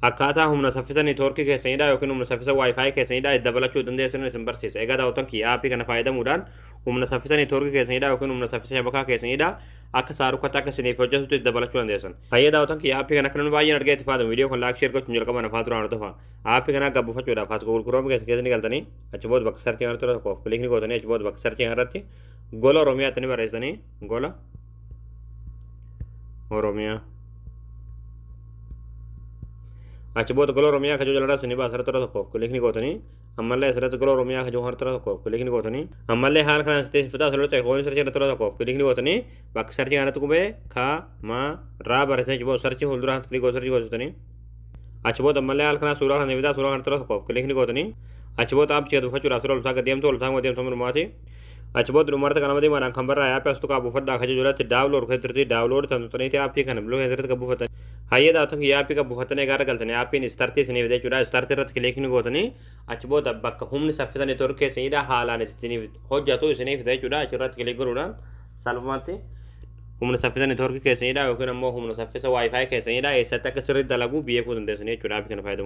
akkaataa humna saffisa neetwoorkii keessanidha yookiin humna saffisa waayifaayi keessanidha dabalachuu dandeessan isin barsiisa. Egaa daawwattoon kiyya aappii kana fayyadamuudhaan humna saffisa neetwoorkii keessanidha yookiin humna saffisa shabakaa keessanidha akka saarukkatti akka isiniif hojjetutti dabalachuu dandeessan. Fayyee daawwattoon kiyya aappii kana akka namni baay'een argee itti fayyadamu viidiyoo kan laayik sheer gochuun jalqaban afaan duraan hordofa. Aappii kana gabbuufachuudhaaf as Google Chrome keessatti galtanii achi booda bakka sarchii irratti tokkoof kilikni gootanii achi booda bakka sarchii irratti gola Oromiyaatti ni barreessanii gola Oromiyaa. Achi booda gola Oromiyaa kajoo jalaa sini baasara tora tokkoof kilikni gootanii ammallee asirratti gola Oromiyaa kajoo harta tora tokkoof kilikni gootanii ammallee haala kanaan sitee fitaa soloota ekoonii sarchii irratti tora tokkoof kilikni gootanii bakka sarchii kanatti qubee ka ma raa barreessanii achi booda sarchii fuulduraa kilikni gootanii sarchii gootanii achi booda ammallee haala kanaan suuraa kana fitaa suuraa kana tora tokkoof kilikni gootanii achi booda aappii dhuunfachuudhaaf sirra olfaa gadeemtu olfaa gadeemtu mirmaati achi booda dhumarta kana madii maadhaan kan barraa aappii astukaa buufadhaa kajoo jalatti daawulood keessatti daawulood tanutaniiti aappii kana biloo keessatti kan buufatan. Hayyee daawwattoon kiyya aappii kan buufatanii egaa galtanii aappiin istartii isiniif jechuudha. Istartii irratti kilikni gootanii achi booda bakka humni saffisa neetwoorkii keessanidha haalaan isiniif hojjetu isiniif jechuudha. Achirratti kilik godhuudhaan salphumatti humna saffisa neetwoorkii keessanidha yookiin ammoo humna saffisa waayifaayi keessanidha eessatti akka sirriitti dalagu beekuu dandeessanii jechuudha aappii kana fayyadamu.